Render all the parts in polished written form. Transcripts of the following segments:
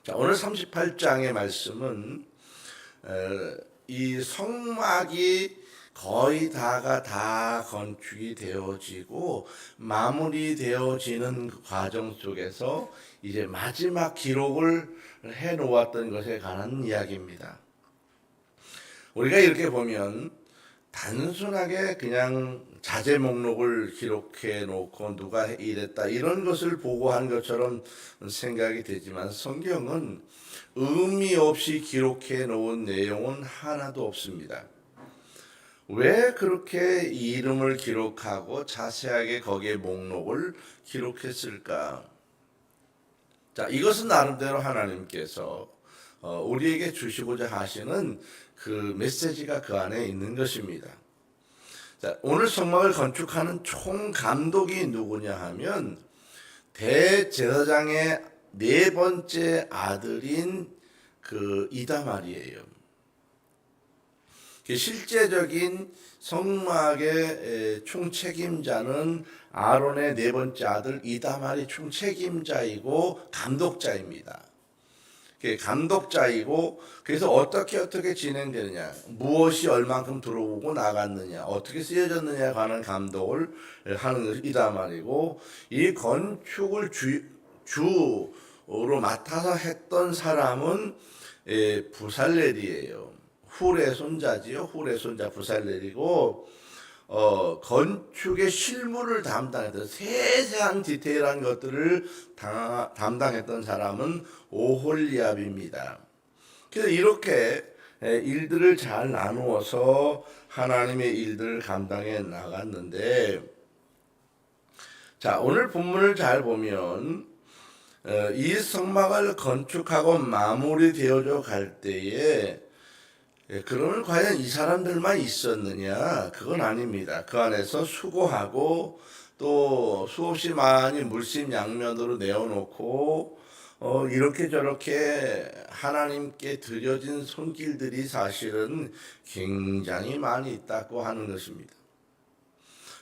자, 오늘 38장의 말씀은 이 성막이 거의 다가 다 건축이 되어지고 마무리되어지는 그 과정 속에서 이제 마지막 기록을 해 놓았던 것에 관한 이야기입니다. 우리가 이렇게 보면 단순하게 그냥 자제 목록을 기록해 놓고 누가 이랬다 이런 것을 보고한 것처럼 생각이 되지만 성경은 의미 없이 기록해 놓은 내용은 하나도 없습니다. 왜 그렇게 이름을 기록하고 자세하게 거기에 목록을 기록했을까? 자, 이것은 나름대로 하나님께서 우리에게 주시고자 하시는 그 메시지가 그 안에 있는 것입니다. 자, 오늘 성막을 건축하는 총 감독이 누구냐 하면 대제사장의 네 번째 아들인 그 이다말이에요. 실제적인 성막의 총책임자는 아론의 네 번째 아들 이다말이 총책임자이고 감독자입니다. 감독자이고 그래서 어떻게 진행되느냐, 무엇이 얼만큼 들어오고 나갔느냐, 어떻게 쓰여졌느냐에 관한 감독을 하는 것이 이다말이고, 이 건축을 주로 맡아서 했던 사람은 부살렐이에요. 훌의 손자지요. 훌의 손자 부살렐이고, 건축의 실무를 담당했던 세세한 디테일한 것들을 담당했던 사람은 오홀리압입니다. 그래서 이렇게 일들을 잘 나누어서 하나님의 일들을 감당해 나갔는데, 자, 오늘 본문을 잘 보면 이 성막을 건축하고 마무리되어져 갈 때에 그러면 과연 이 사람들만 있었느냐? 그건 아닙니다. 그 안에서 수고하고 또 수없이 많이 물심양면으로 내어놓고 이렇게 저렇게 하나님께 드려진 손길들이 사실은 굉장히 많이 있다고 하는 것입니다.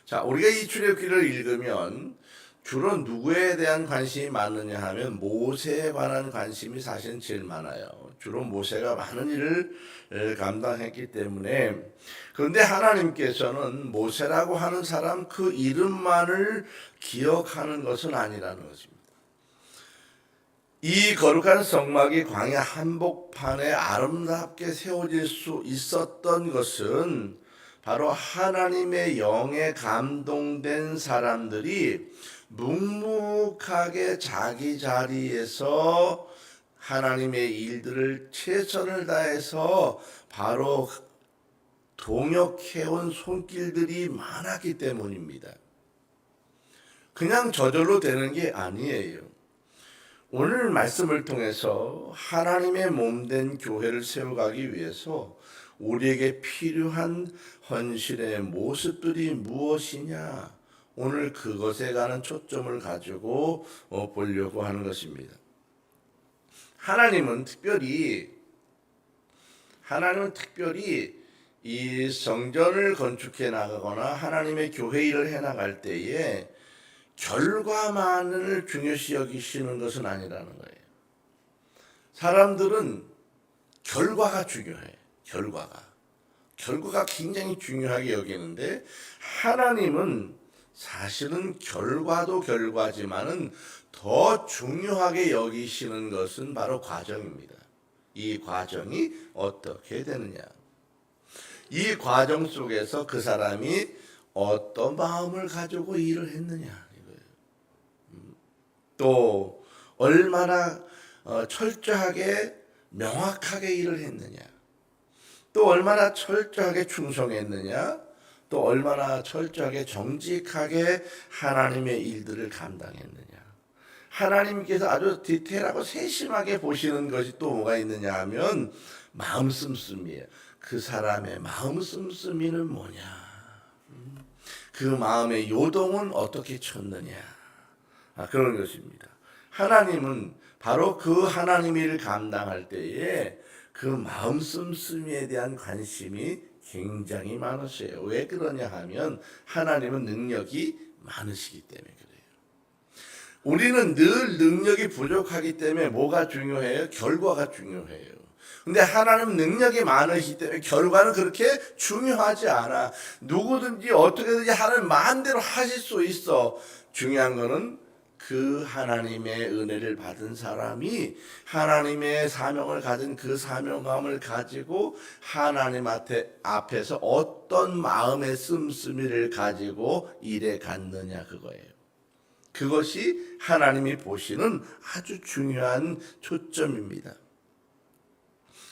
자, 우리가 이 출애굽기를 읽으면 주로 누구에 대한 관심이 많느냐 하면 모세에 관한 관심이 사실은 제일 많아요. 주로 모세가 많은 일을 감당했기 때문에. 그런데 하나님께서는 모세라고 하는 사람 그 이름만을 기억하는 것은 아니라는 것입니다. 이 거룩한 성막이 광야 한복판에 아름답게 세워질 수 있었던 것은 바로 하나님의 영에 감동된 사람들이 묵묵하게 자기 자리에서 하나님의 일들을 최선을 다해서 바로 동역해온 손길들이 많았기 때문입니다. 그냥 저절로 되는 게 아니에요. 오늘 말씀을 통해서 하나님의 몸된 교회를 세워가기 위해서 우리에게 필요한 헌신의 모습들이 무엇이냐, 오늘 그것에 관한 초점을 가지고 보려고 하는 것입니다. 하나님은 특별히 이 성전을 건축해 나가거나 하나님의 교회 일을 해 나갈 때에 결과만을 중요시 여기시는 것은 아니라는 거예요. 사람들은 결과가 중요해. 결과가 굉장히 중요하게 여기는데, 하나님은 사실은 결과도 결과지만은 더 중요하게 여기시는 것은 바로 과정입니다. 이 과정이 어떻게 되느냐, 이 과정 속에서 그 사람이 어떤 마음을 가지고 일을 했느냐, 이거예요. 또 얼마나 철저하게 명확하게 일을 했느냐, 또 얼마나 철저하게 충성했느냐, 또 얼마나 철저하게 정직하게 하나님의 일들을 감당했느냐. 하나님께서 아주 디테일하고 세심하게 보시는 것이 또 뭐가 있느냐 하면 마음 씀씀이에요. 그 사람의 마음 씀씀이는 뭐냐, 그 마음의 요동은 어떻게 쳤느냐, 그런 것입니다. 하나님은 바로 그 하나님의 일을 감당할 때에 그 마음 씀씀이에 대한 관심이 굉장히 많으세요. 왜 그러냐 하면 하나님은 능력이 많으시기 때문에 그래요. 우리는 늘 능력이 부족하기 때문에 뭐가 중요해요? 결과가 중요해요. 근데 하나님 능력이 많으시기 때문에 결과는 그렇게 중요하지 않아. 누구든지 어떻게든지 하나님 마음대로 하실 수 있어. 중요한 거는 그 하나님의 은혜를 받은 사람이 하나님의 사명을 가진 그 사명감을 가지고 하나님 앞에서 어떤 마음의 씀씀이를 가지고 일에 갔느냐 그거예요. 그것이 하나님이 보시는 아주 중요한 초점입니다.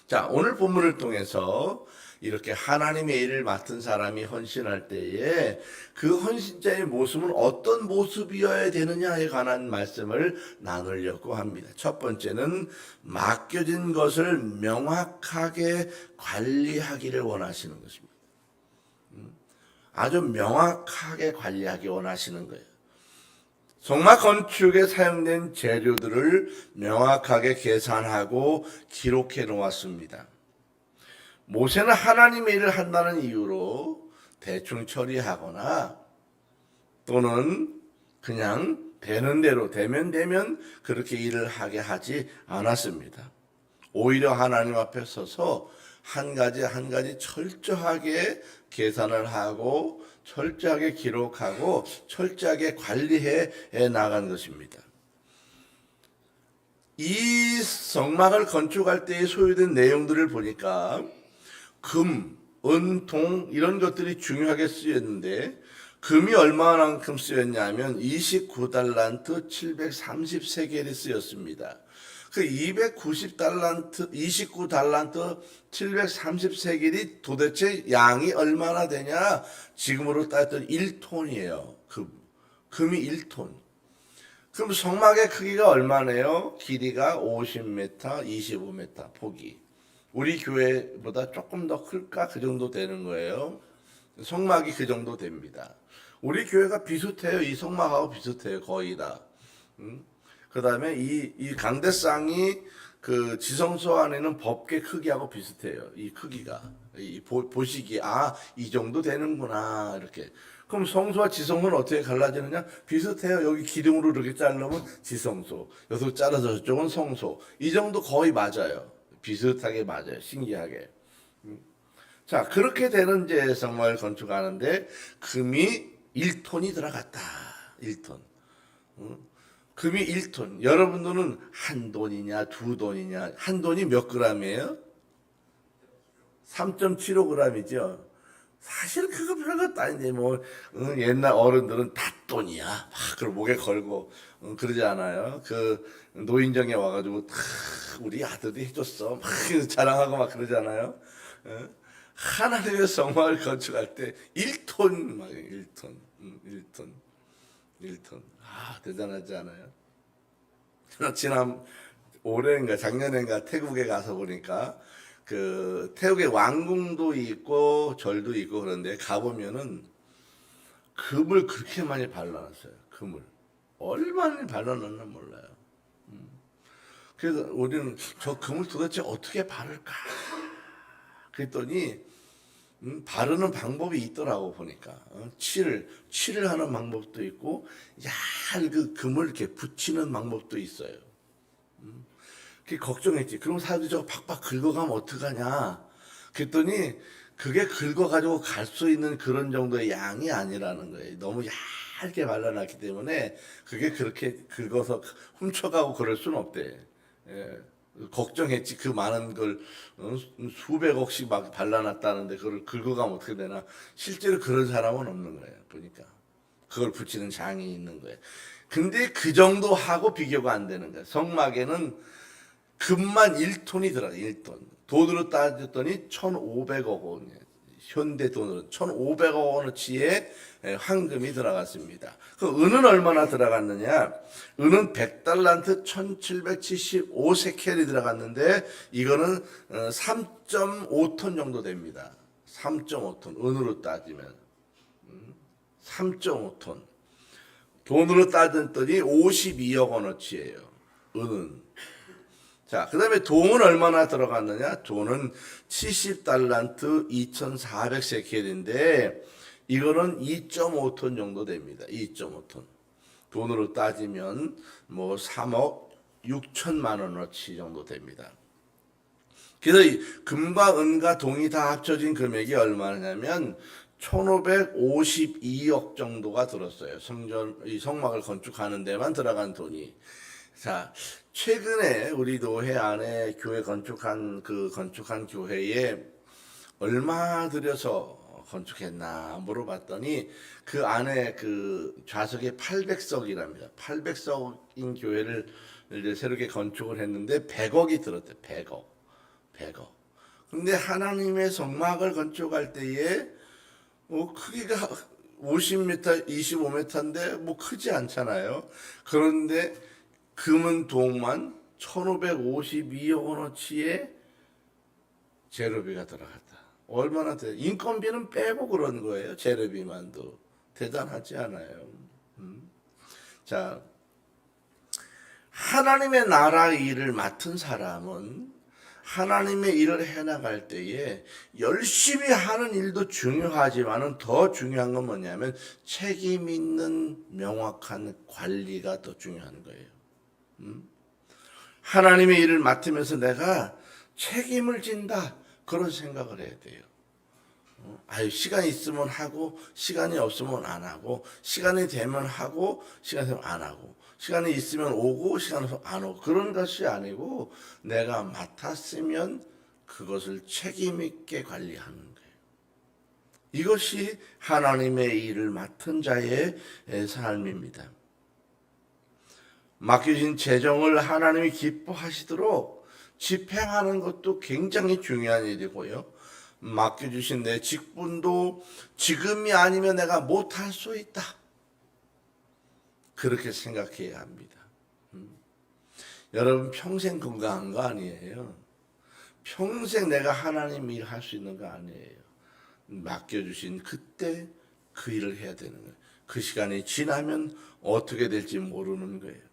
자, 오늘 본문을 통해서 이렇게 하나님의 일을 맡은 사람이 헌신할 때에 그 헌신자의 모습은 어떤 모습이어야 되느냐에 관한 말씀을 나누려고 합니다. 첫 번째는 맡겨진 것을 명확하게 관리하기를 원하시는 것입니다. 아주 명확하게 관리하기 원하시는 거예요. 성막 건축에 사용된 재료들을 명확하게 계산하고 기록해 놓았습니다. 모세는 하나님의 일을 한다는 이유로 대충 처리하거나 또는 그냥 되는 대로 되면 그렇게 일을 하게 하지 않았습니다. 오히려 하나님 앞에 서서 한 가지 철저하게 계산을 하고 철저하게 기록하고 철저하게 관리해 나간 것입니다. 이 성막을 건축할 때에 소요된 내용들을 보니까 금, 은, 동 이런 것들이 중요하게 쓰였는데 금이 얼마만큼 쓰였냐면 29달란트 730세겔이 쓰였습니다. 그 290달란트, 29달란트 730세겔이 도대체 양이 얼마나 되냐? 지금으로 따졌더니 1톤이에요. 금이 1톤. 그럼 성막의 크기가 얼마네요? 길이가 50m, 25m, 폭이. 우리 교회보다 조금 더 클까? 그 정도 되는 거예요. 성막이 그 정도 됩니다. 우리 교회가 비슷해요. 이 성막하고 비슷해요. 거의 다. 그 다음에 이 강대상이 그 지성소 안에는 법계 크기하고 비슷해요. 이 크기가. 보시기에, 이 정도 되는구나. 이렇게. 그럼 성소와 지성소는 어떻게 갈라지느냐? 비슷해요. 여기 기둥으로 이렇게 자르면 지성소. 여기서 잘라서 저쪽은 성소. 이 정도 거의 맞아요. 비슷하게 맞아요. 신기하게. 자, 그렇게 되는 이제 성막을 건축하는데 금이 1톤이 들어갔다. 1톤. 금이 1톤. 여러분들은 한 돈이냐, 두 돈이냐. 한 돈이 몇 그램이에요? 3.75g이죠. 사실 그거 별것도 아닌데 옛날 어른들은 닷돈이야. 막 그걸 목에 걸고 그러지 않아요. 그 노인정에 와가지고 우리 아들이 해줬어. 막 자랑하고 막 그러지 않아요. 하나님의 성막을 건축할 때 1톤 막 1톤, 1톤. 대단하지 않아요? 올해인가 작년인가 태국에 가서 보니까 그 태국에 왕궁도 있고 절도 있고 그런데 가보면은 금을 그렇게 많이 발라놨어요. 금을 얼마나 발라놨나 몰라요. 그래서 우리는 저 금을 도대체 어떻게 바를까? 그랬더니 바르는 방법이 있더라고 보니까 칠을 하는 방법도 있고 얇그 금을 이렇게 붙이는 방법도 있어요. 그게 걱정했지. 그럼 사람들이 저거 팍팍 긁어가면 어떡하냐. 그랬더니 그게 긁어가지고 갈 수 있는 그런 정도의 양이 아니라는 거예요. 너무 얇게 발라놨기 때문에 그게 그렇게 긁어서 훔쳐가고 그럴 수는 없대. 걱정했지. 그 많은 걸 수백억씩 막 발라놨다는데 그걸 긁어가면 어떻게 되나. 실제로 그런 사람은 없는 거예요. 보니까 그걸 붙이는 장이 있는 거예요. 근데 그 정도 하고 비교가 안 되는 거예요. 성막에는 금만 1톤이 들어가요. 1톤. 돈으로 따졌더니 1,500억 원. 현대 돈으로 1,500억 원어치의 황금이 들어갔습니다. 그 은은 얼마나 들어갔느냐? 은은 100달란트 1,775세켈이 들어갔는데 이거는 3.5톤 정도 됩니다. 3.5톤. 은으로 따지면 3.5톤. 돈으로 따졌더니 52억 원어치예요. 은은. 자, 그 다음에 동은 얼마나 들어갔느냐? 돈은 70달란트 2,400세켈인데 이거는 2.5톤 정도 됩니다. 2.5톤. 돈으로 따지면 뭐 3억 6천만 원어치 정도 됩니다. 그래서 이 금과 은과 동이 다 합쳐진 금액이 얼마냐면 1552억 정도가 들었어요. 이 성막을 건축하는 데만 들어간 돈이. 자, 최근에 우리 노회 안에 교회 건축한 교회에 얼마 들여서 건축했나 물어봤더니 그 안에 그 좌석에 800석이랍니다. 800석인 교회를 이제 새롭게 건축을 했는데 100억이 들었대요. 100억. 100억. 근데 하나님의 성막을 건축할 때에 크기가 50m, 25m인데 뭐 크지 않잖아요. 그런데 금은 동만 1552억 원어치의 재료비가 들어갔다. 얼마나 인건비는 빼고 그런 거예요. 재료비만도. 대단하지 않아요. 자, 하나님의 나라 일을 맡은 사람은 하나님의 일을 해나갈 때에 열심히 하는 일도 중요하지만은 더 중요한 건 뭐냐면 책임 있는 명확한 관리가 더 중요한 거예요. 하나님의 일을 맡으면서 내가 책임을 진다. 그런 생각을 해야 돼요. 시간이 있으면 하고, 시간이 없으면 안 하고, 시간이 되면 하고, 시간이 되면 안 하고, 시간이 있으면 오고, 시간이 없으면 안 오고, 그런 것이 아니고, 내가 맡았으면 그것을 책임있게 관리하는 거예요. 이것이 하나님의 일을 맡은 자의 삶입니다. 맡겨진 재정을 하나님이 기뻐하시도록 집행하는 것도 굉장히 중요한 일이고요. 맡겨주신 내 직분도 지금이 아니면 내가 못할 수 있다. 그렇게 생각해야 합니다. 여러분 평생 건강한 거 아니에요. 평생 내가 하나님 일 할 수 있는 거 아니에요. 맡겨주신 그때 그 일을 해야 되는 거예요. 그 시간이 지나면 어떻게 될지 모르는 거예요.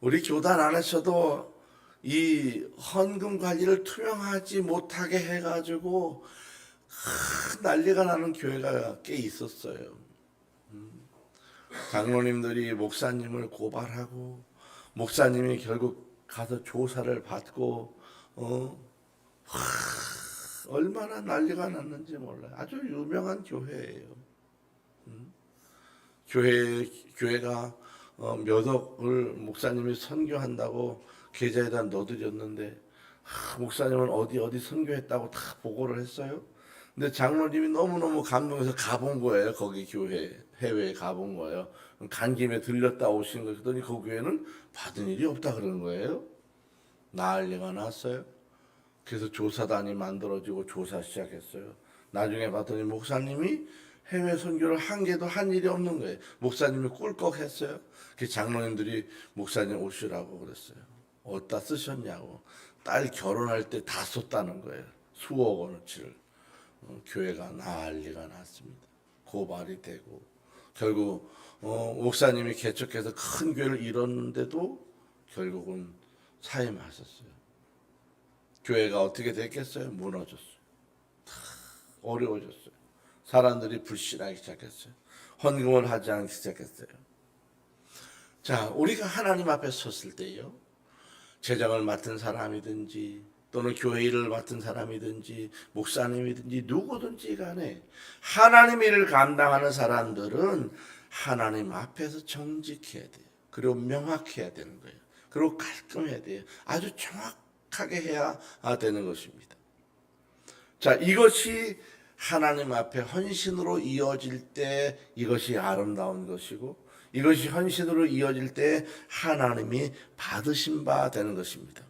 우리 교단 안에서도 이 헌금 관리를 투명하지 못하게 해가지고 난리가 나는 교회가 꽤 있었어요. 장로님들이 목사님을 고발하고 목사님이 결국 가서 조사를 받고 얼마나 난리가 났는지 몰라요. 아주 유명한 교회예요. 교회가 몇 억을 목사님이 선교한다고 계좌에다 넣어드렸는데 목사님은 어디 선교했다고 다 보고를 했어요. 근데 장로님이 너무너무 감동해서 가본 거예요. 거기 교회 해외에 가본 거예요. 간 김에 들렸다 오신 거 그랬더니 그 교회는 받은 일이 없다 그러는 거예요. 난리가 났어요. 그래서 조사단이 만들어지고 조사 시작했어요. 나중에 봤더니 목사님이 해외 선교를 한 개도 한 일이 없는 거예요. 목사님이 꿀꺽했어요. 그 장로님들이 목사님 오시라고 그랬어요. 어디다 쓰셨냐고. 딸 결혼할 때 다 썼다는 거예요. 수억 원어치를. 교회가 난리가 났습니다. 고발이 되고 결국 목사님이 개척해서 큰 교회를 이뤘는데도 결국은 사임하셨어요. 교회가 어떻게 됐겠어요? 무너졌어요. 어려워졌어요. 사람들이 불신하기 시작했어요. 헌금을 하지 않기 시작했어요. 자, 우리가 하나님 앞에 섰을 때요. 재정을 맡은 사람이든지 또는 교회 일을 맡은 사람이든지 목사님이든지 누구든지 간에 하나님 일을 감당하는 사람들은 하나님 앞에서 정직해야 돼요. 그리고 명확해야 되는 거예요. 그리고 깔끔해야 돼요. 아주 정확하게 해야 되는 것입니다. 자, 이것이 하나님 앞에 헌신으로 이어질 때 이것이 아름다운 것이고 이것이 헌신으로 이어질 때 하나님이 받으신 바 되는 것입니다.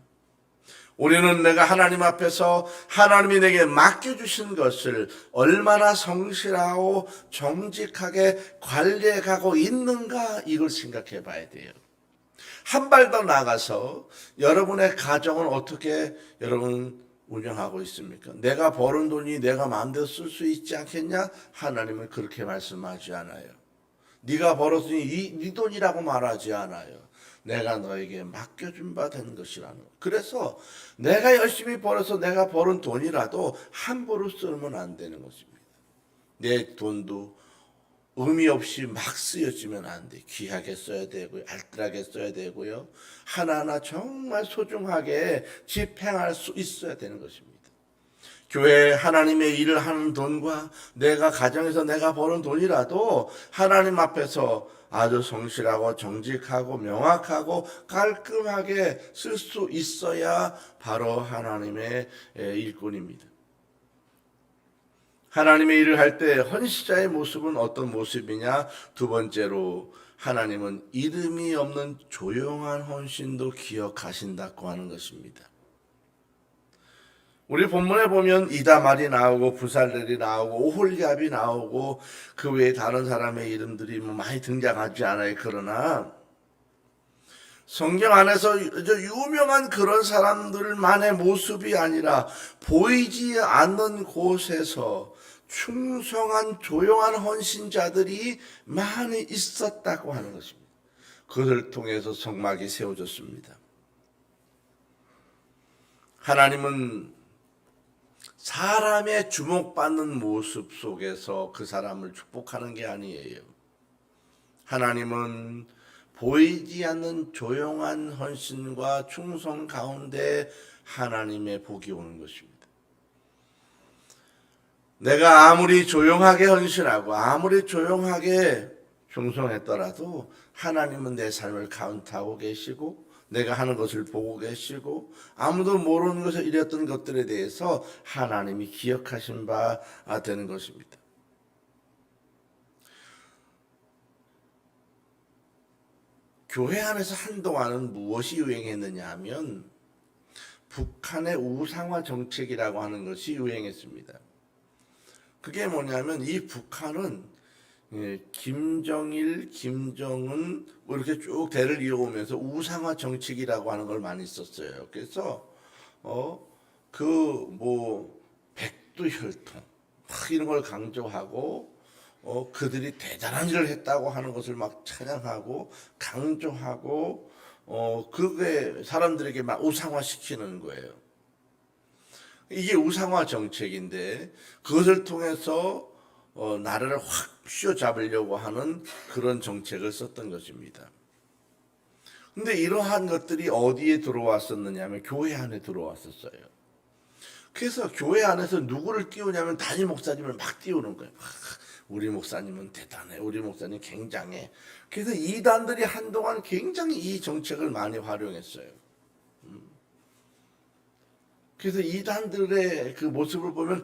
우리는 내가 하나님 앞에서 하나님이 내게 맡겨주신 것을 얼마나 성실하고 정직하게 관리해 가고 있는가 이걸 생각해 봐야 돼요. 한 발 더 나가서 여러분의 가정은 어떻게 여러분 운영하고 있습니까? 내가 버는 돈이 내가 마음대로 쓸 수 있지 않겠냐? 하나님은 그렇게 말씀하지 않아요. 네가 벌었으니 네 돈이라고 말하지 않아요. 내가 너에게 맡겨준 바 된 것이라는 거. 그래서 내가 열심히 벌어서 내가 벌은 돈이라도 함부로 쓰면 안 되는 것입니다. 내 돈도 의미 없이 막 쓰여지면 안 돼. 귀하게 써야 되고요. 알뜰하게 써야 되고요. 하나하나 정말 소중하게 집행할 수 있어야 되는 것입니다. 교회 하나님의 일을 하는 돈과 내가 가정에서 내가 버는 돈이라도 하나님 앞에서 아주 성실하고 정직하고 명확하고 깔끔하게 쓸 수 있어야 바로 하나님의 일꾼입니다. 하나님의 일을 할 때 헌신자의 모습은 어떤 모습이냐? 두 번째로 하나님은 이름이 없는 조용한 헌신도 기억하신다고 하는 것입니다. 우리 본문에 보면 이다말이 나오고 부살렐이 나오고 오홀리압이 나오고 그 외에 다른 사람의 이름들이 많이 등장하지 않아요. 그러나 성경 안에서 유명한 그런 사람들만의 모습이 아니라 보이지 않는 곳에서 충성한 조용한 헌신자들이 많이 있었다고 하는 것입니다. 그것을 통해서 성막이 세워졌습니다. 하나님은 사람의 주목받는 모습 속에서 그 사람을 축복하는 게 아니에요. 하나님은 보이지 않는 조용한 헌신과 충성 가운데 하나님의 복이 오는 것입니다. 내가 아무리 조용하게 헌신하고 아무리 조용하게 충성했더라도 하나님은 내 삶을 카운트하고 계시고 내가 하는 것을 보고 계시고 아무도 모르는 것을 이랬던 것들에 대해서 하나님이 기억하신 바 되는 것입니다. 교회 안에서 한동안은 무엇이 유행했느냐 하면 북한의 우상화 정책이라고 하는 것이 유행했습니다. 그게 뭐냐면 이 북한은 김정일, 김정은 뭐 이렇게 쭉 대를 이어오면서 우상화 정책이라고 하는 걸 많이 썼어요. 그래서 백두혈통 이런 걸 강조하고 그들이 대단한 일을 했다고 하는 것을 막 찬양하고 강조하고 그게 사람들에게 막 우상화시키는 거예요. 이게 우상화 정책인데 그것을 통해서 나라를 확 휘어잡으려고 하는 그런 정책을 썼던 것입니다. 근데 이러한 것들이 어디에 들어왔었느냐 하면 교회 안에 들어왔었어요. 그래서 교회 안에서 누구를 띄우냐면 담임 목사님을 막 띄우는 거예요. 우리 목사님은 대단해. 우리 목사님 굉장해. 그래서 이단들이 한동안 굉장히 이 정책을 많이 활용했어요. 그래서 이단들의 그 모습을 보면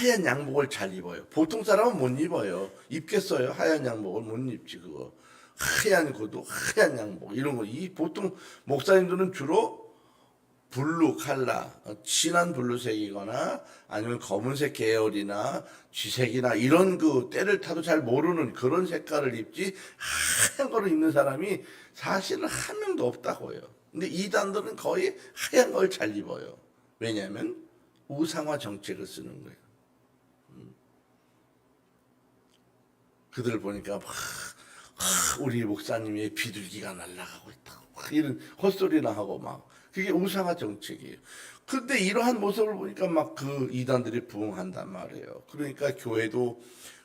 하얀 양복을 잘 입어요. 보통 사람은 못 입어요. 입겠어요? 하얀 양복을 못 입지 그거. 하얀 구두, 하얀 양복 이런 거. 이 보통 목사님들은 주로 블루 컬러, 진한 블루색이거나 아니면 검은색 계열이나 쥐색이나 이런 그 때를 타도 잘 모르는 그런 색깔을 입지 하얀 거를 입는 사람이 사실은 한 명도 없다고요. 근데 이단들은 거의 하얀 걸 잘 입어요. 왜냐하면 우상화 정책을 쓰는 거예요. 그들 보니까 우리 목사님의 비둘기가 날아가고 있다고 이런 헛소리나 하고 막 그게 우상화 정책이에요. 근데 이러한 모습을 보니까 막 그 이단들이 부흥한단 말이에요. 그러니까 교회도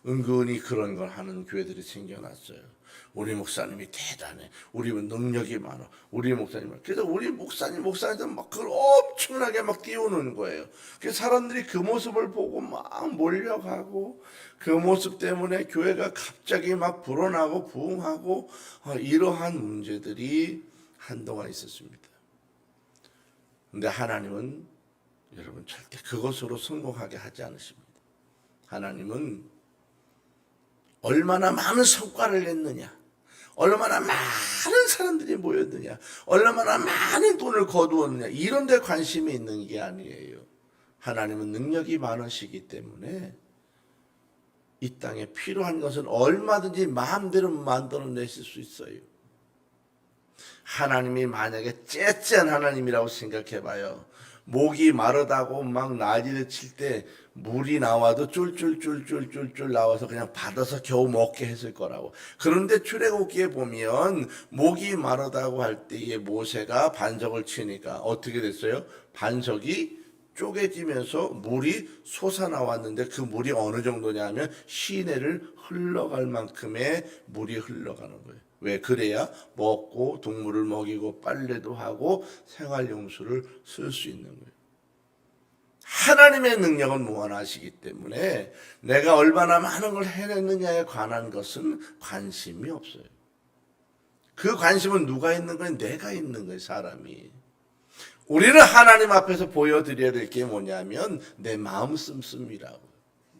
은근히 그런 걸 하는 교회들이 생겨났어요. 우리 목사님이 대단해. 우리 능력이 많아. 우리 목사님. 그래서 우리 목사님들 막 그걸 엄청나게 막 띄우는 거예요. 그래서 사람들이 그 모습을 보고 막 몰려가고 그 모습 때문에 교회가 갑자기 막 불어나고 부흥하고 이러한 문제들이 한동안 있었습니다. 근데 하나님은 여러분 절대 그것으로 성공하게 하지 않으십니다. 하나님은 얼마나 많은 성과를 냈느냐, 얼마나 많은 사람들이 모였느냐, 얼마나 많은 돈을 거두었느냐 이런 데 관심이 있는 게 아니에요. 하나님은 능력이 많으시기 때문에 이 땅에 필요한 것은 얼마든지 마음대로 만들어내실 수 있어요. 하나님이 만약에 째째한 하나님이라고 생각해봐요. 목이 마르다고 막 난리를 칠 때 물이 나와도 쫄쫄쫄쫄쫄쫄 나와서 그냥 받아서 겨우 먹게 했을 거라고. 그런데 출애굽기에 보면 목이 마르다고 할 때에 모세가 반석을 치니까 어떻게 됐어요? 반석이 쪼개지면서 물이 솟아나왔는데 그 물이 어느 정도냐 하면 시내를 흘러갈 만큼의 물이 흘러가는 거예요. 왜? 그래야 먹고 동물을 먹이고 빨래도 하고 생활용수를 쓸 수 있는 거예요. 하나님의 능력은 무한하시기 때문에 내가 얼마나 많은 걸 해냈느냐에 관한 것은 관심이 없어요. 그 관심은 누가 있는 거예요? 내가 있는 거예요, 사람이. 우리는 하나님 앞에서 보여드려야 될 게 뭐냐면 내 마음 씀씀이라고.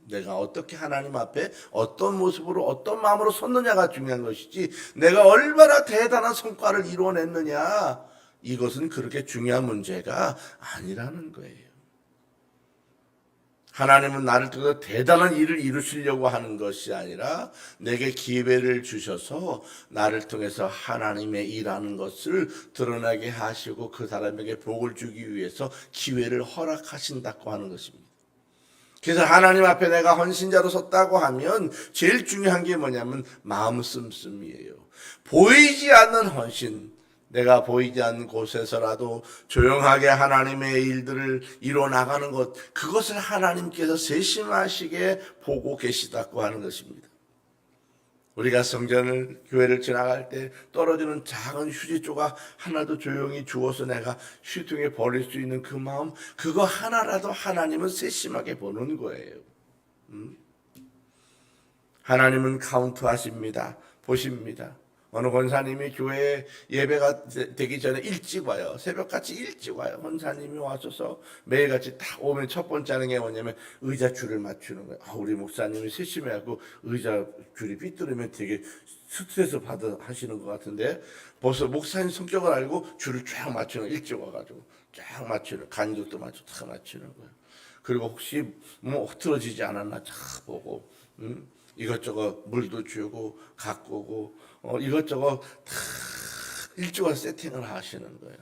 내가 어떻게 하나님 앞에 어떤 모습으로 어떤 마음으로 섰느냐가 중요한 것이지 내가 얼마나 대단한 성과를 이루어냈느냐 이것은 그렇게 중요한 문제가 아니라는 거예요. 하나님은 나를 통해서 대단한 일을 이루시려고 하는 것이 아니라 내게 기회를 주셔서 나를 통해서 하나님의 일하는 것을 드러나게 하시고 그 사람에게 복을 주기 위해서 기회를 허락하신다고 하는 것입니다. 그래서 하나님 앞에 내가 헌신자로 섰다고 하면 제일 중요한 게 뭐냐면 마음 씀씀이에요. 보이지 않는 헌신. 내가 보이지 않는 곳에서라도 조용하게 하나님의 일들을 이뤄나가는 것, 그것을 하나님께서 세심하시게 보고 계시다고 하는 것입니다. 우리가 성전을, 교회를 지나갈 때 떨어지는 작은 휴지 조각 하나도 조용히 주워서 내가 휴통에 버릴 수 있는 그 마음, 그거 하나라도 하나님은 세심하게 보는 거예요. 하나님은 카운트하십니다. 보십니다. 어느 권사님이 교회에 예배가 되기 전에 일찍 와요. 새벽같이 일찍 와요. 권사님이 와셔서 매일같이 딱 오면 첫 번째 하는 게 뭐냐면 의자 줄을 맞추는 거예요. 우리 목사님이 세심해갖고 의자 줄이 삐뚤으면 되게 스트레스 받아 하시는 것 같은데 벌써 목사님 성격을 알고 줄을 쫙 맞추는 거예요. 일찍 와가지고 쫙 맞추는, 간격도 맞추고 다 맞추는 거예요. 그리고 혹시 뭐 흐트러지지 않았나 쫙 보고 이것저것 물도 주고 가꾸고 이것저것 다 일찍 와서 세팅을 하시는 거예요.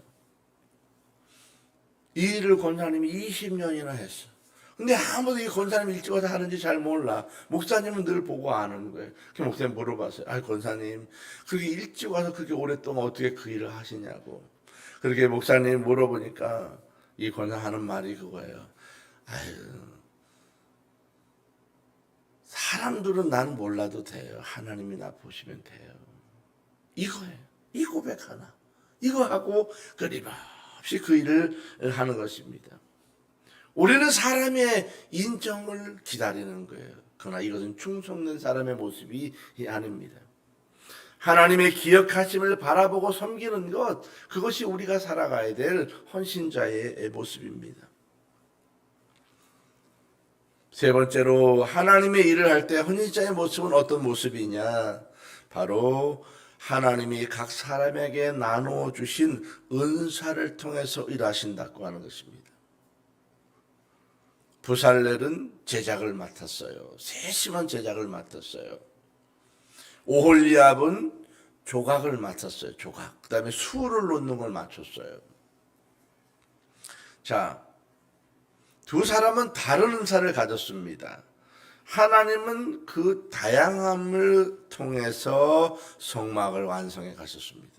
이 일을 권사님이 20년이나 했어. 근데 아무도 이 권사님이 일찍 와서 하는지 잘 몰라. 목사님은 늘 보고 아는 거예요. 그 목사님 물어봤어요. 권사님 그렇게 일찍 와서 그렇게 오랫동안 어떻게 그 일을 하시냐고. 그렇게 목사님 물어보니까 이 권사 하는 말이 그거예요. 사람들은 난 몰라도 돼요. 하나님이 나 보시면 돼요. 이거예요. 이 고백 하나. 이거 하고 끊임없이 그 일을 하는 것입니다. 우리는 사람의 인정을 기다리는 거예요. 그러나 이것은 충성된 사람의 모습이 아닙니다. 하나님의 기억하심을 바라보고 섬기는 것, 그것이 우리가 살아가야 될 헌신자의 모습입니다. 세 번째로 하나님의 일을 할 때 헌신자의 모습은 어떤 모습이냐? 바로 하나님이 각 사람에게 나누어 주신 은사를 통해서 일하신다고 하는 것입니다. 부살렐은 제작을 맡았어요. 세심한 제작을 맡았어요. 오홀리압은 조각을 맡았어요. 조각. 그 다음에 수를 놓는 걸 맡았어요. 자, 두 사람은 다른 은사를 가졌습니다. 하나님은 그 다양함을 통해서 성막을 완성해 가셨습니다.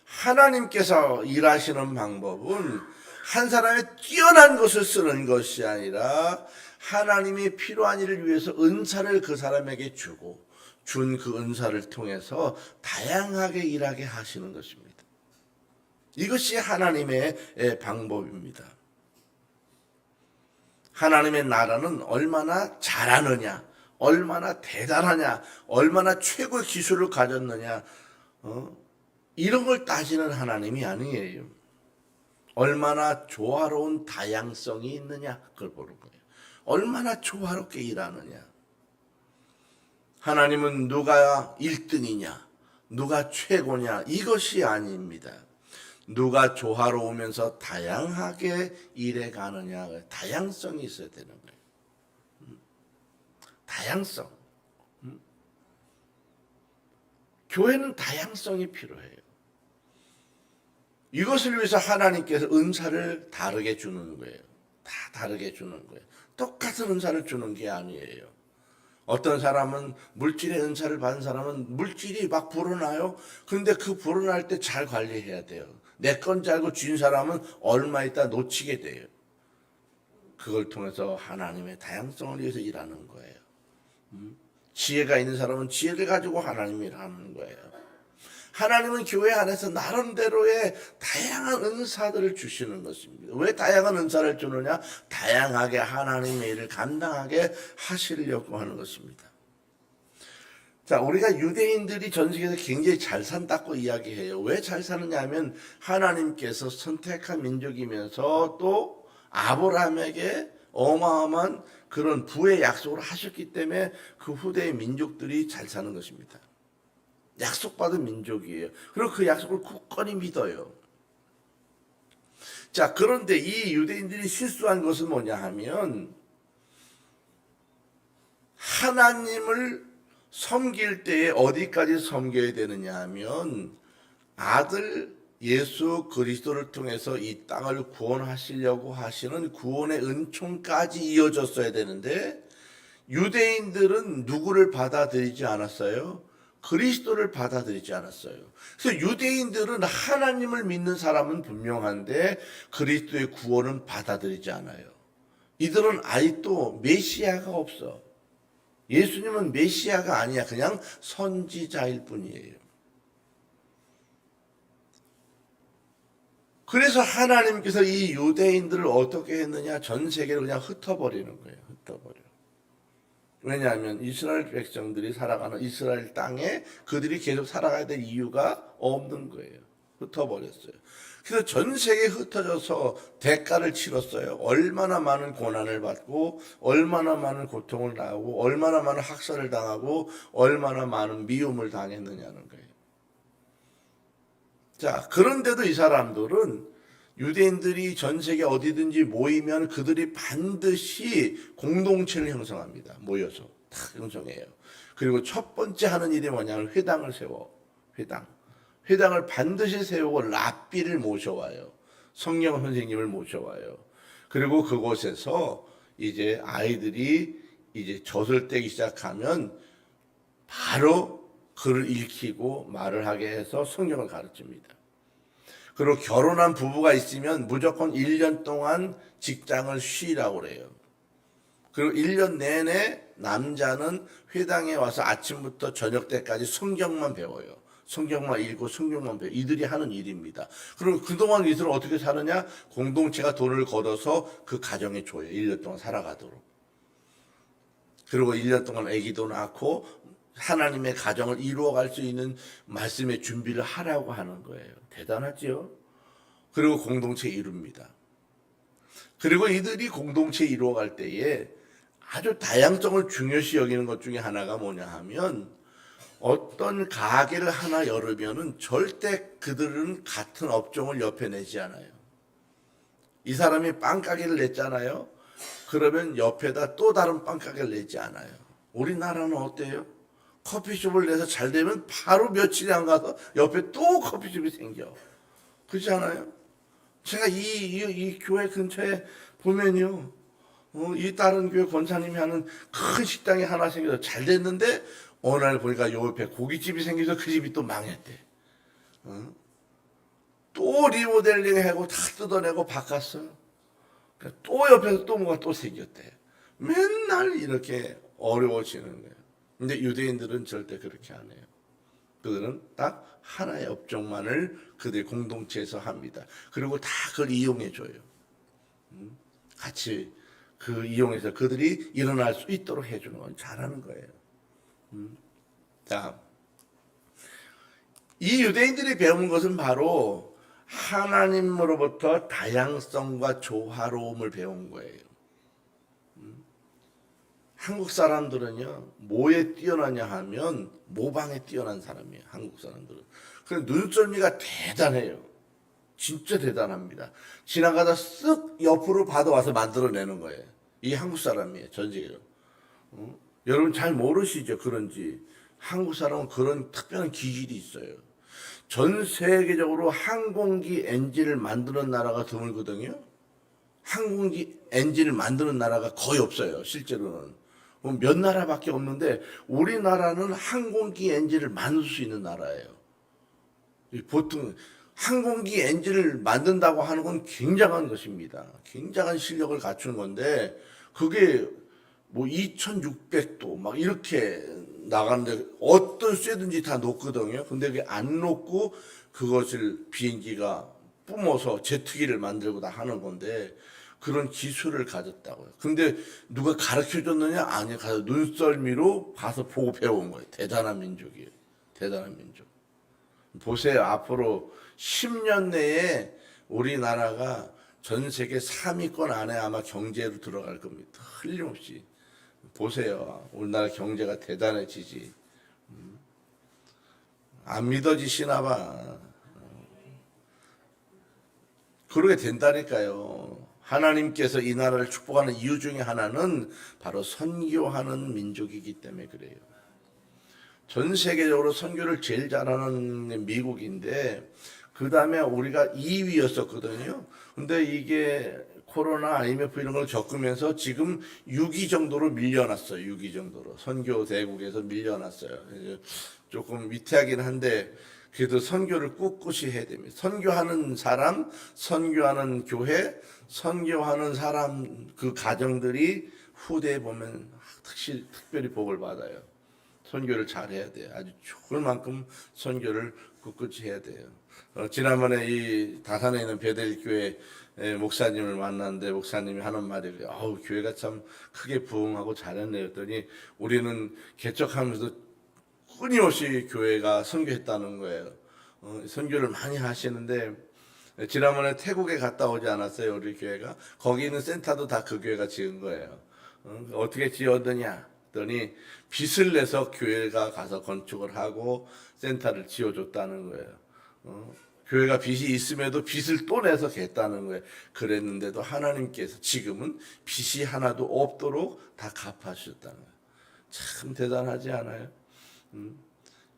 하나님께서 일하시는 방법은 한 사람의 뛰어난 것을 쓰는 것이 아니라 하나님이 필요한 일을 위해서 은사를 그 사람에게 주고 준 그 은사를 통해서 다양하게 일하게 하시는 것입니다. 이것이 하나님의 방법입니다. 하나님의 나라는 얼마나 잘하느냐, 얼마나 대단하냐, 얼마나 최고의 기술을 가졌느냐, 이런 걸 따지는 하나님이 아니에요. 얼마나 조화로운 다양성이 있느냐, 그걸 보는 거예요. 얼마나 조화롭게 일하느냐. 하나님은 누가 1등이냐, 누가 최고냐, 이것이 아닙니다. 누가 조화로우면서 다양하게 일해 가느냐, 다양성이 있어야 되는 거예요. 다양성. 교회는 다양성이 필요해요. 이것을 위해서 하나님께서 은사를 다르게 주는 거예요. 다 다르게 주는 거예요. 똑같은 은사를 주는 게 아니에요. 어떤 사람은 물질의 은사를 받은 사람은 물질이 막 불어나요. 그런데 그 불어날 때 잘 관리해야 돼요. 내 건 줄 알고 쥔 사람은 얼마 있다 놓치게 돼요. 그걸 통해서 하나님의 다양성을 위해서 일하는 거예요. 지혜가 있는 사람은 지혜를 가지고 하나님이 일하는 거예요. 하나님은 교회 안에서 나름대로의 다양한 은사들을 주시는 것입니다. 왜 다양한 은사를 주느냐? 다양하게 하나님의 일을 감당하게 하시려고 하는 것입니다. 자, 우리가 유대인들이 전 세계에서 굉장히 잘 산다고 이야기해요. 왜 잘 사느냐 하면 하나님께서 선택한 민족이면서 또 아브라함에게 어마어마한 그런 부의 약속을 하셨기 때문에 그 후대의 민족들이 잘 사는 것입니다. 약속받은 민족이에요. 그리고 그 약속을 굳건히 믿어요. 자, 그런데 이 유대인들이 실수한 것은 뭐냐 하면 하나님을 섬길 때에 어디까지 섬겨야 되느냐 하면 아들 예수 그리스도를 통해서 이 땅을 구원하시려고 하시는 구원의 은총까지 이어졌어야 되는데 유대인들은 누구를 받아들이지 않았어요? 그리스도를 받아들이지 않았어요. 그래서 유대인들은 하나님을 믿는 사람은 분명한데 그리스도의 구원은 받아들이지 않아요. 이들은 아직도 메시아가 없어. 예수님은 메시아가 아니야. 그냥 선지자일 뿐이에요. 그래서 하나님께서 이 유대인들을 어떻게 했느냐? 전 세계를 그냥 흩어버리는 거예요. 흩어버려. 왜냐하면 이스라엘 백성들이 살아가는 이스라엘 땅에 그들이 계속 살아가야 될 이유가 없는 거예요. 흩어버렸어요. 그래서 전 세계에 흩어져서 대가를 치렀어요. 얼마나 많은 고난을 받고 얼마나 많은 고통을 당하고 얼마나 많은 학살을 당하고 얼마나 많은 미움을 당했느냐는 거예요. 자, 그런데도 이 사람들은 유대인들이 전 세계 어디든지 모이면 그들이 반드시 공동체를 형성합니다. 모여서 다 형성해요. 그리고 첫 번째 하는 일이 뭐냐면 회당을 세워. 회당을 반드시 세우고 랍비를 모셔와요. 성경 선생님을 모셔와요. 그리고 그곳에서 이제 아이들이 이제 젖을 떼기 시작하면 바로 글을 읽히고 말을 하게 해서 성경을 가르칩니다. 그리고 결혼한 부부가 있으면 무조건 1년 동안 직장을 쉬라고 그래요. 그리고 1년 내내 남자는 회당에 와서 아침부터 저녁 때까지 성경만 배워요. 성경만 읽고 성경만 배워요. 이들이 하는 일입니다. 그럼 그동안 이들은 어떻게 사느냐? 공동체가 돈을 걷어서 그 가정에 줘요. 1년 동안 살아가도록. 그리고 1년 동안 아기도 낳고 하나님의 가정을 이루어갈 수 있는 말씀의 준비를 하라고 하는 거예요. 대단하지요? 그리고 공동체 이룹니다. 그리고 이들이 공동체 이루어갈 때에 아주 다양성을 중요시 여기는 것 중에 하나가 뭐냐 하면 어떤 가게를 하나 열으면은 절대 그들은 같은 업종을 옆에 내지 않아요. 이 사람이 빵가게를 냈잖아요. 그러면 옆에다 또 다른 빵가게를 내지 않아요. 우리나라는 어때요? 커피숍을 내서 잘 되면 바로 며칠이 안 가서 옆에 또 커피숍이 생겨. 그렇지 않아요? 제가 이 교회 근처에 보면요. 이 다른 교회 권사님이 하는 큰 식당이 하나 생겨서 잘 됐는데 어느 날 보니까 요 옆에 고깃집이 생겨서 그 집이 또 망했대. 또 리모델링하고 다 뜯어내고 바꿨어. 또 옆에서 또 뭐가 또 생겼대. 맨날 이렇게 어려워지는 거예요. 근데 유대인들은 절대 그렇게 안 해요. 그들은 딱 하나의 업종만을 그들 공동체에서 합니다. 그리고 다 그걸 이용해줘요. 같이 그 이용해서 그들이 일어날 수 있도록 해주는 건 잘하는 거예요. 자, 이 유대인들이 배운 것은 바로 하나님으로부터 다양성과 조화로움을 배운 거예요. 한국 사람들은요, 뭐에 뛰어나냐 하면 모방에 뛰어난 사람이에요. 한국 사람들은. 그래서 눈썰미가 대단해요. 진짜 대단합니다. 지나가다 쓱 옆으로 받아와서 만들어내는 거예요. 이 한국 사람이에요. 전 세계로. 여러분 잘 모르시죠? 그런지. 한국 사람은 그런 특별한 기질이 있어요. 전 세계적으로 항공기 엔진을 만드는 나라가 드물거든요. 항공기 엔진을 만드는 나라가 거의 없어요. 실제로는. 몇 나라밖에 없는데 우리나라는 항공기 엔진을 만들 수 있는 나라예요. 보통 항공기 엔진을 만든다고 하는 건 굉장한 것입니다. 굉장한 실력을 갖춘 건데 그게 뭐 2600도 막 이렇게 나가는데 어떤 쇠든지 다 녹거든요. 근데 그게 안 녹고 그것을 비행기가 뿜어서 제트기를 만들고 다 하는 건데 그런 기술을 가졌다고요. 근데 누가 가르쳐 줬느냐? 아니, 가서 눈썰미로 봐서 보고 배운 거예요. 대단한 민족이에요. 대단한 민족. 보세요. 앞으로 10년 내에 우리나라가 전 세계 3위권 안에 아마 경제로 들어갈 겁니다. 틀림없이. 보세요. 우리나라 경제가 대단해지지. 안 믿어지시나 봐. 그러게 된다니까요. 하나님께서 이 나라를 축복하는 이유 중에 하나는 바로 선교하는 민족이기 때문에 그래요. 전 세계적으로 선교를 제일 잘하는 미국인데 그 다음에 우리가 2위였었거든요. 근데 이게 코로나 IMF 이런 걸 겪으면서 지금 6위 정도로 밀려났어요. 6위 정도로 선교 대국에서 밀려났어요. 조금 위태하긴 한데 그래도 선교를 꿋꿋이 해야 됩니다. 선교하는 사람, 선교하는 교회, 선교하는 사람 그 가정들이 후대에 보면 특별히 복을 받아요. 선교를 잘해야 돼요. 아주 좋을 만큼 선교를 꿋꿋이 해야 돼요. 지난번에 이 다산에 있는 베델 교회 목사님을 만났는데 목사님이 하는 말이 아우 교회가 참 크게 부흥하고 잘했네요. 했더니 우리는 개척하면서 끊임없이 교회가 선교했다는 거예요. 선교를 많이 하시는데 지난번에 태국에 갔다 오지 않았어요, 우리 교회가? 거기 있는 센터도 다 그 교회가 지은 거예요. 어떻게 지었더냐? 했더니 빚을 내서 교회가 가서 건축을 하고 센터를 지어줬다는 거예요. 교회가 빚이 있음에도 빚을 또 내서 겠다는 거예요. 그랬는데도 하나님께서 지금은 빚이 하나도 없도록 다 갚아주셨다는 거예요. 참 대단하지 않아요?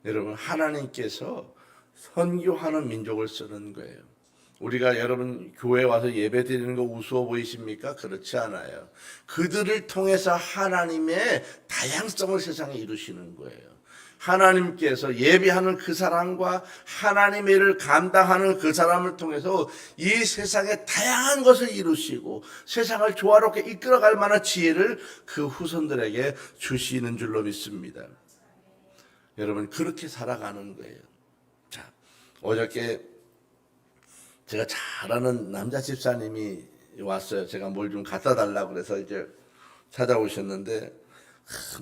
여러분 하나님께서 선교하는 민족을 쓰는 거예요. 우리가 여러분 교회 와서 예배 드리는 거 우스워 보이십니까? 그렇지 않아요. 그들을 통해서 하나님의 다양성을 세상에 이루시는 거예요. 하나님께서 예배하는 그 사람과 하나님의 일을 감당하는 그 사람을 통해서 이 세상의 다양한 것을 이루시고 세상을 조화롭게 이끌어갈 만한 지혜를 그 후손들에게 주시는 줄로 믿습니다. 여러분 그렇게 살아가는 거예요. 자, 어저께 제가 잘 아는 남자 집사님이 왔어요. 제가 뭘 좀 갖다 달라고 그래서 이제 찾아오셨는데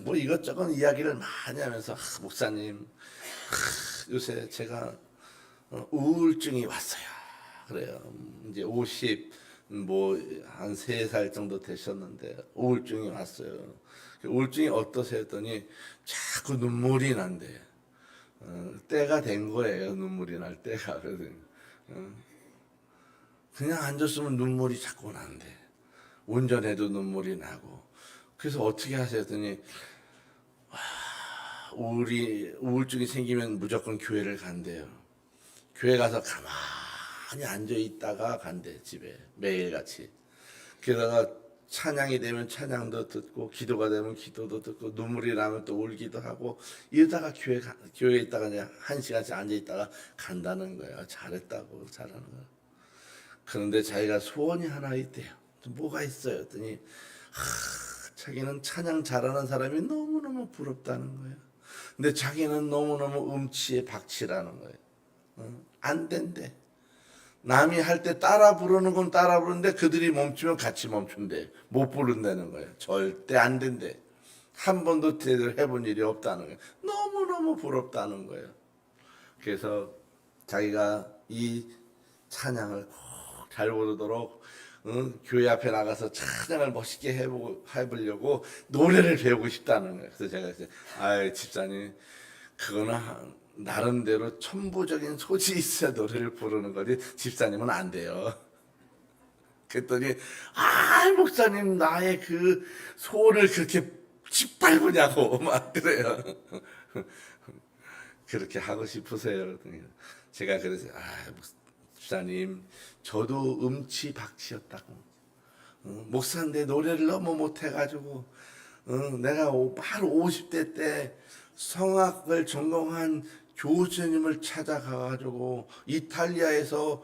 뭐 이것저것 이야기를 많이 하면서 목사님 요새 제가 우울증이 왔어요. 그래요. 이제 50 뭐 한 3살 정도 되셨는데 우울증이 왔어요. 우울증이 어떠세요? 했더니 자꾸 눈물이 난대요. 때가 된 거예요. 눈물이 날 때가. 그래서 그냥 앉았으면 눈물이 자꾸 난대. 운전해도 눈물이 나고. 그래서 어떻게 하세요? 했더니 우울증이 생기면 무조건 교회를 간대요. 교회 가서 가만히 앉아 있다가 간대 집에 매일같이. 게다가 찬양이 되면 찬양도 듣고 기도가 되면 기도도 듣고 눈물이 나면 또 울기도 하고 이러다가 교회에 있다가 그냥 1시간씩 앉아 있다가 간다는 거예요. 잘했다고 잘하는 거예요. 그런데 자기가 소원이 하나 있대요. 뭐가 있어요? 했더니 자기는 찬양 잘하는 사람이 너무너무 부럽다는 거예요. 근데 자기는 너무너무 음치에 박치라는 거예요. 안 된대. 남이 할 때 따라 부르는 건 따라 부르는데 그들이 멈추면 같이 멈춘대. 못 부른다는 거예요. 절대 안 된대. 한 번도 제대로 해본 일이 없다는 거예요. 너무너무 부럽다는 거예요. 그래서 자기가 이 찬양을 꼭 잘 부르도록 교회 앞에 나가서 찬양을 멋있게 해보려고 노래를 배우고 싶다는 거예요. 그래서 제가 이제 집사님 그거는 나름대로 천부적인 소질이 있어야 노래를 부르는 거지 집사님은 안 돼요. 그랬더니 목사님 나의 그 소원을 그렇게 짓밟으냐고 막 그래요. 그렇게 하고 싶으세요. 제가 그래서 목사님 저도 음치박치였다고. 목사인데 노래를 너무 못해가지고 내가 바로 50대 때 성악을 전공한 교수님을 찾아가가지고 이탈리아에서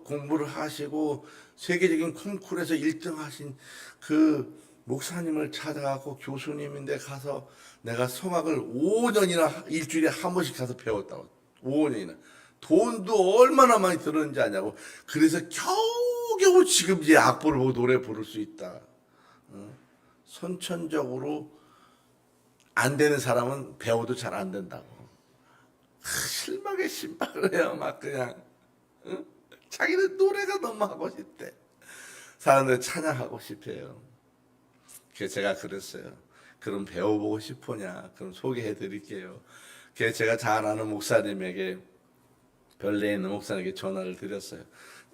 공부를 하시고 세계적인 콩쿠르에서 1등 하신 그 목사님을 찾아가고 교수님인데 가서 내가 성악을 5년이나 일주일에 한 번씩 가서 배웠다고. 5년이나. 돈도 얼마나 많이 들었는지 아냐고. 그래서 겨우겨우 지금 이제 악보를 보고 노래 부를 수 있다. 선천적으로 안 되는 사람은 배워도 잘 안 된다고. 실망에 신박을 해요. 막 그냥 자기는 노래가 너무 하고 싶대. 사람들 찬양하고 싶어요. 그래서 제가 그랬어요. 그럼 배워보고 싶으냐? 그럼 소개해 드릴게요. 그래서 제가 잘 아는 목사님에게, 별내에 있는 목사님에게 전화를 드렸어요.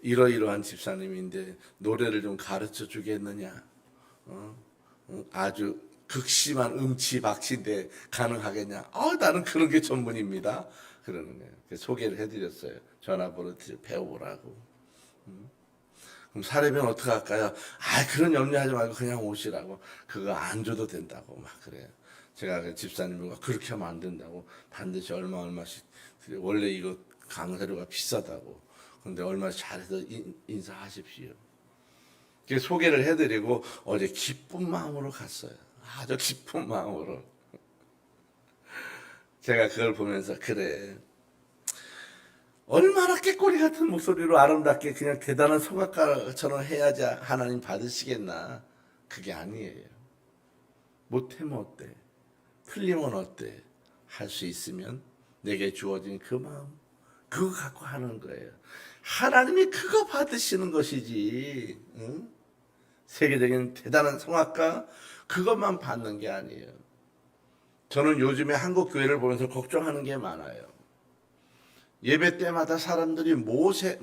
이러이러한 집사님인데 노래를 좀 가르쳐 주겠느냐? 아주 극심한 음치박치인데 가능하겠냐? 나는 그런 게 전문입니다. 그러는 거예요. 그래서 소개를 해드렸어요. 전화번호 배워보라고. 그럼 사례면 어떻게 할까요? 그런 염려하지 말고 그냥 오시라고. 그거 안 줘도 된다고 막 그래요. 제가 그 집사님과 그렇게 하면 안 된다고. 반드시 얼마씩 드려요. 원래 이거 강사료가 비싸다고. 근데 얼마씩 잘해서 인사하십시오. 그래서 소개를 해드리고 어제 기쁜 마음으로 갔어요. 아주 기쁜 마음으로. 제가 그걸 보면서 그래, 얼마나 깨꼬리 같은 목소리로 아름답게 그냥 대단한 성악가처럼 해야지 하나님 받으시겠나. 그게 아니에요. 못하면 어때? 틀리면 어때? 할 수 있으면 내게 주어진 그 마음, 그거 갖고 하는 거예요. 하나님이 그거 받으시는 것이지. 응? 세계적인 대단한 성악가 그것만 받는 게 아니에요. 저는 요즘에 한국 교회를 보면서 걱정하는 게 많아요. 예배 때마다 사람들이 무엇에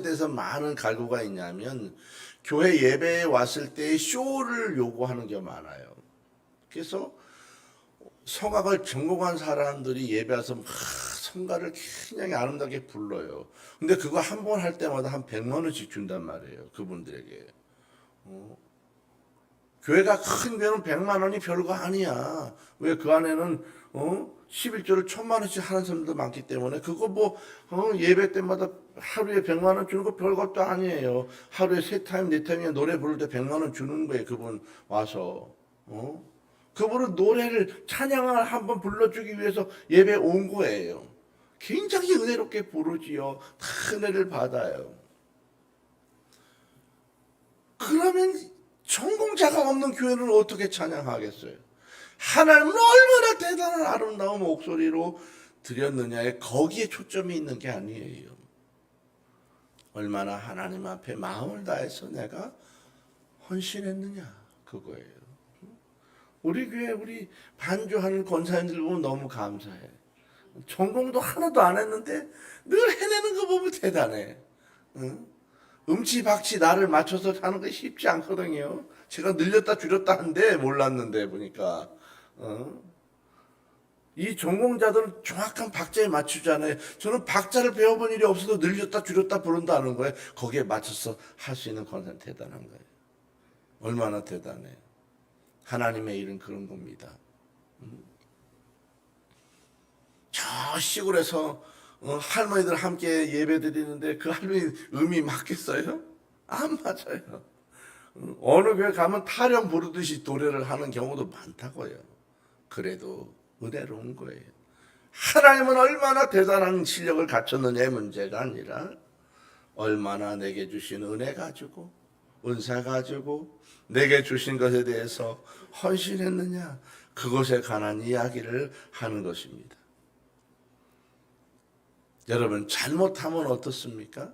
대해서 많은 갈구가 있냐면 교회 예배에 왔을 때 쇼를 요구하는 게 많아요. 그래서 성악을 전공한 사람들이 예배 와서 막 성가를 굉장히 아름답게 불러요. 근데 그거 한 번 할 때마다 한 100만 원씩 준단 말이에요. 그분들에게. 교회가 큰 교회는 100만 원이 별거 아니야. 왜 그 안에는 11조를 1000만 원씩 하는 사람도 많기 때문에 그거 예배 때마다 하루에 100만 원 주는 거 별것도 아니에요. 하루에 3타임 4타임이나 노래 부를 때 100만 원 주는 거예요. 그분 와서. 그분은 노래를 찬양을 한번 불러주기 위해서 예배 온 거예요. 굉장히 은혜롭게 부르지요. 다 은혜를 받아요. 그러면 전공자가 없는 교회는 어떻게 찬양하겠어요? 하나님은 얼마나 대단한 아름다운 목소리로 드렸느냐에 거기에 초점이 있는 게 아니에요. 얼마나 하나님 앞에 마음을 다해서 내가 헌신했느냐, 그거예요. 우리 교회 우리 반주하는 권사님들 보면 너무 감사해. 전공도 하나도 안 했는데 늘 해내는 거 보면 대단해. 응? 음치박치 나를 맞춰서 하는 거 쉽지 않거든요. 제가 늘렸다 줄였다 한데 몰랐는데 보니까 이 전공자들은 정확한 박자에 맞추잖아요. 저는 박자를 배워본 일이 없어도 늘렸다 줄였다 부른다는 거예요. 거기에 맞춰서 할 수 있는 권사는 대단한 거예요. 얼마나 대단해요. 하나님의 일은 그런 겁니다. 저 시골에서 할머니들 함께 예배 드리는데 그 할머니 음이 맞겠어요? 안 맞아요. 어느 교회 가면 타령 부르듯이 노래를 하는 경우도 많다고요. 그래도 은혜로운 거예요. 하나님은 얼마나 대단한 실력을 갖췄느냐의 문제가 아니라 얼마나 내게 주신 은혜 가지고 은사 가지고 내게 주신 것에 대해서 헌신했느냐, 그것에 관한 이야기를 하는 것입니다. 여러분, 잘못하면 어떻습니까?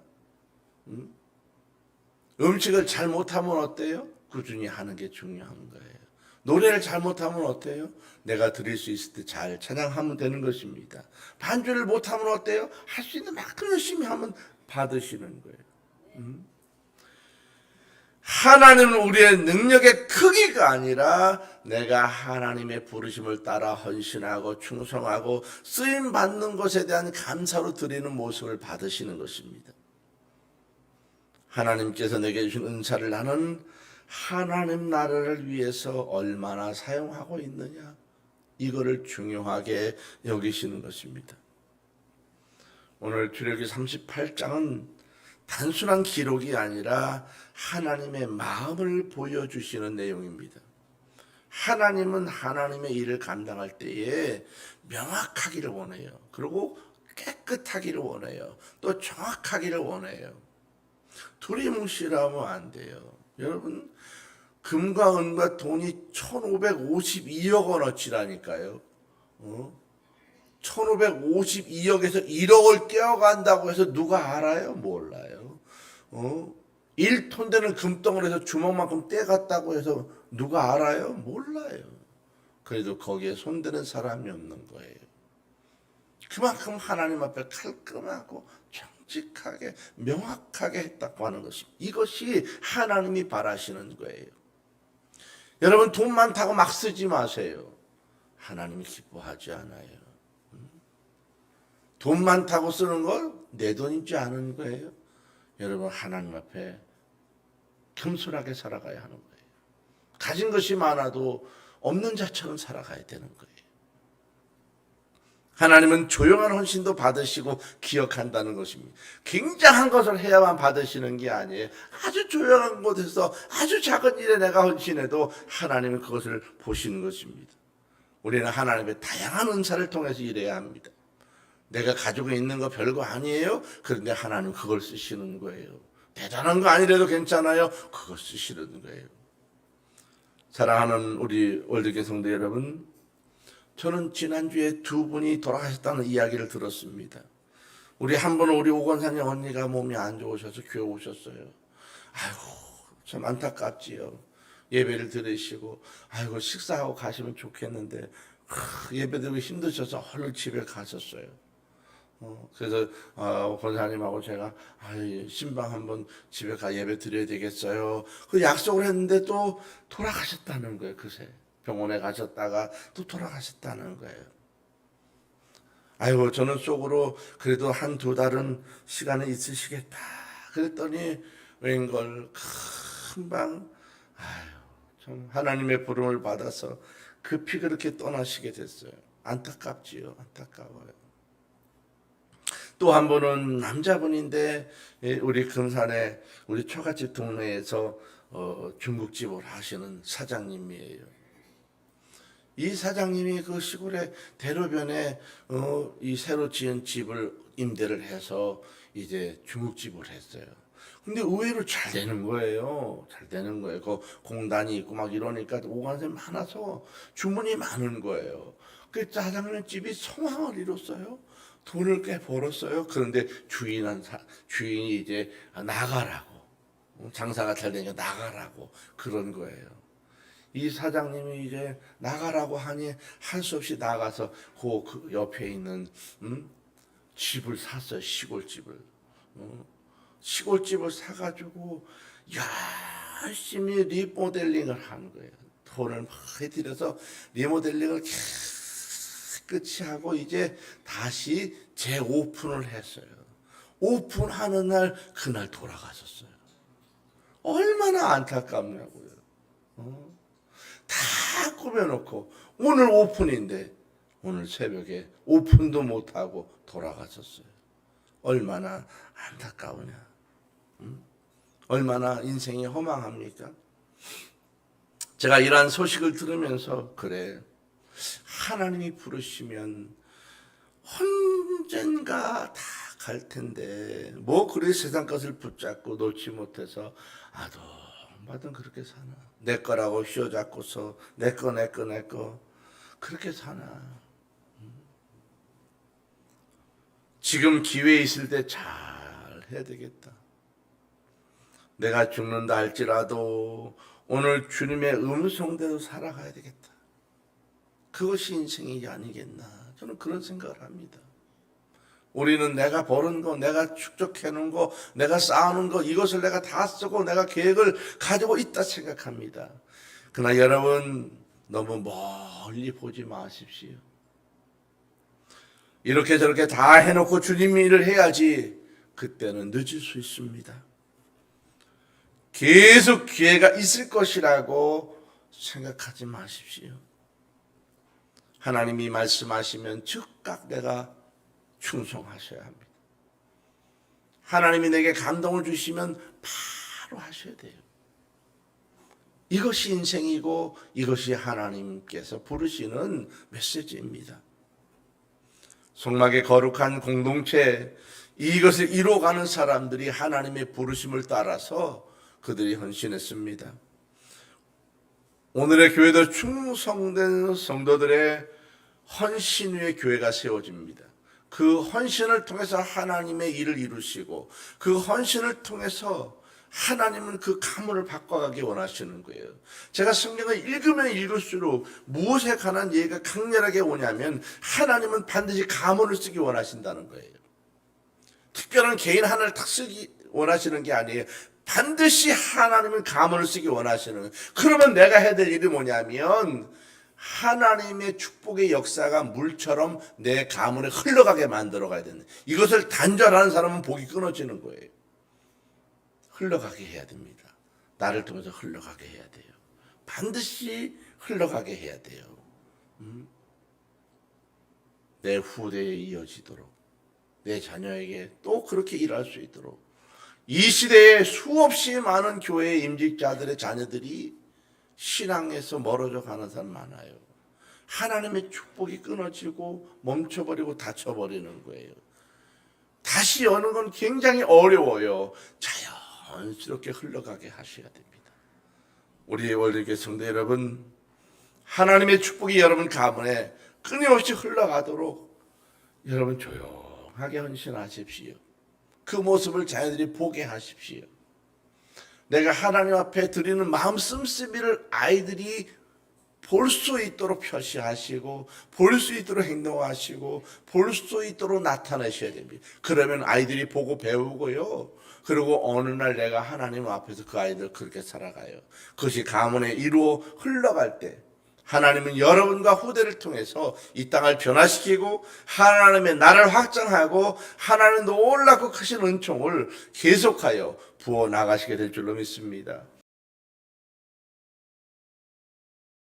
음식을 잘못하면 어때요? 꾸준히 하는 게 중요한 거예요. 노래를 잘못하면 어때요? 내가 드릴 수 있을 때 잘 찬양하면 되는 것입니다. 반주를 못하면 어때요? 할 수 있는 만큼 열심히 하면 받으시는 거예요. 하나님은 우리의 능력의 크기가 아니라 내가 하나님의 부르심을 따라 헌신하고 충성하고 쓰임 받는 것에 대한 감사로 드리는 모습을 받으시는 것입니다. 하나님께서 내게 주신 은사를 나는 하나님 나라를 위해서 얼마나 사용하고 있느냐, 이거를 중요하게 여기시는 것입니다. 오늘 출애굽기 38장은 단순한 기록이 아니라 하나님의 마음을 보여주시는 내용입니다. 하나님은 하나님의 일을 감당할 때에 명확하기를 원해요. 그리고 깨끗하기를 원해요. 또 정확하기를 원해요. 두리뭉실하면 안 돼요. 여러분, 금과 은과 돈이 1552억 원어치라니까요. 1552억에서 1억을 떼어간다고 해서 누가 알아요? 몰라요. 1톤 되는 금덩어리에서 주먹만큼 떼갔다고 해서 누가 알아요? 몰라요. 그래도 거기에 손대는 사람이 없는 거예요. 그만큼 하나님 앞에 깔끔하고 정직하게 명확하게 했다고 하는 것입니다. 이것이 하나님이 바라시는 거예요. 여러분, 돈 많다고 막 쓰지 마세요. 하나님이 기뻐하지 않아요. 돈 많다고 쓰는 걸 내 돈인지 아는 거예요. 여러분, 하나님 앞에 겸손하게 살아가야 하는 거예요. 가진 것이 많아도 없는 자처럼 살아가야 되는 거예요. 하나님은 조용한 헌신도 받으시고 기억한다는 것입니다. 굉장한 것을 해야만 받으시는 게 아니에요. 아주 조용한 곳에서 아주 작은 일에 내가 헌신해도 하나님은 그것을 보시는 것입니다. 우리는 하나님의 다양한 은사를 통해서 일해야 합니다. 내가 가지고 있는 거 별거 아니에요. 그런데 하나님 그걸 쓰시는 거예요. 대단한 거 아니라도 괜찮아요. 그걸 쓰시는 거예요. 사랑하는 우리 월드교회 성도 여러분, 저는 지난주에 두 분이 돌아가셨다는 이야기를 들었습니다. 우리 한 번은 우리 오건사님 언니가 몸이 안 좋으셔서 교회 오셨어요. 아이고, 참 안타깝지요. 예배를 들으시고, 아이고, 식사하고 가시면 좋겠는데, 예배 드리기 힘드셔서 얼른 집에 가셨어요. 그래서 권사님하고 제가 신방 한번 집에 가 예배 드려야 되겠어요. 그 약속을 했는데 또 돌아가셨다는 거예요. 그새 병원에 가셨다가 또 돌아가셨다는 거예요. 아이고, 저는 속으로 그래도 한두 달은 시간이 있으시겠다 그랬더니 웬걸 금방 참 하나님의 부름을 받아서 급히 그렇게 떠나시게 됐어요. 안타깝지요. 안타까워요. 또 한 분은 남자분인데 우리 금산에 우리 처갓집 동네에서 중국집을 하시는 사장님이에요. 이 사장님이 그 시골의 대로변에 이 새로 지은 집을 임대를 해서 이제 중국집을 했어요. 근데 의외로 잘 되는 거예요. 잘 되는 거예요. 그 공단이 있고 막 이러니까 오간세 많아서 주문이 많은 거예요. 그 사장님 집이 성황을 이뤘어요. 돈을 꽤 벌었어요. 그런데 주인이 이제 나가라고, 장사가 잘 되니까 나가라고 그런 거예요. 이 사장님이 이제 나가라고 하니 할 수 없이 나가서 그 옆에 있는 집을 샀어요. 시골집을 사가지고 열심히 리모델링을 한 거예요. 돈을 많이 들여서 리모델링을 깨끗이 하고 이제 다시 재오픈을 했어요. 오픈하는 날 그날 돌아가셨어요. 얼마나 안타깝냐고요. 다 꾸며놓고 오늘 오픈인데 오늘 새벽에 오픈도 못하고 돌아가셨어요. 얼마나 안타까우냐. 얼마나 인생이 허망합니까? 제가 이러한 소식을 들으면서 그래, 하나님이 부르시면 언젠가 다 갈 텐데 뭐 그래 세상 것을 붙잡고 놓지 못해서 아동바동 그렇게 사나. 내 거라고 휘어잡고서 내 거 그렇게 사나. 지금 기회 있을 때 잘 해야 되겠다. 내가 죽는다 할지라도 오늘 주님의 음성대로 살아가야 되겠다. 그것이 인생이 아니겠나. 저는 그런 생각을 합니다. 우리는 내가 버는 거, 내가 축적해 놓은 거, 내가 쌓아놓은 거, 이것을 내가 다 쓰고 내가 계획을 가지고 있다 생각합니다. 그러나 여러분, 너무 멀리 보지 마십시오. 이렇게 저렇게 다 해놓고 주님 일을 해야지. 그때는 늦을 수 있습니다. 계속 기회가 있을 것이라고 생각하지 마십시오. 하나님이 말씀하시면 즉각 내가 충성하셔야 합니다. 하나님이 내게 감동을 주시면 바로 하셔야 돼요. 이것이 인생이고 이것이 하나님께서 부르시는 메시지입니다. 성막의 거룩한 공동체, 이것을 이루어가는 사람들이 하나님의 부르심을 따라서 그들이 헌신했습니다. 오늘의 교회도 충성된 성도들의 헌신 위에 교회가 세워집니다. 그 헌신을 통해서 하나님의 일을 이루시고 그 헌신을 통해서 하나님은 그 가문을 바꿔가기 원하시는 거예요. 제가 성경을 읽으면 읽을수록 무엇에 관한 예가 강렬하게 오냐면 하나님은 반드시 가문을 쓰기 원하신다는 거예요. 특별한 개인 하나를 딱 쓰기 원하시는 게 아니에요. 반드시 하나님은 가문을 쓰기 원하시는 거예요. 그러면 내가 해야 될 일이 뭐냐면 하나님의 축복의 역사가 물처럼 내 가문에 흘러가게 만들어 가야 되는, 이것을 단절하는 사람은 복이 끊어지는 거예요. 흘러가게 해야 됩니다. 나를 통해서 흘러가게 해야 돼요. 반드시 흘러가게 해야 돼요. 내 후대에 이어지도록, 내 자녀에게 또 그렇게 일할 수 있도록. 이 시대에 수없이 많은 교회의 임직자들의 자녀들이 신앙에서 멀어져 가는 사람 많아요. 하나님의 축복이 끊어지고 멈춰버리고 닫혀버리는 거예요. 다시 여는 건 굉장히 어려워요. 자연스럽게 흘러가게 하셔야 됩니다. 우리의 월드교회 성도 여러분, 하나님의 축복이 여러분 가문에 끊임없이 흘러가도록 여러분 조용하게 헌신하십시오. 그 모습을 자녀들이 보게 하십시오. 내가 하나님 앞에 드리는 마음 씀씀이를 아이들이 볼 수 있도록 표시하시고 볼 수 있도록 행동하시고 볼 수 있도록 나타내셔야 됩니다. 그러면 아이들이 보고 배우고요. 그리고 어느 날 내가 하나님 앞에서 그 아이들 그렇게 살아가요. 그것이 가문에 이루어 흘러갈 때 하나님은 여러분과 후대를 통해서 이 땅을 변화시키고 하나님의 나라를 확장하고 하나님 놀랍고 크신 은총을 계속하여 부어 나가시게 될 줄로 믿습니다.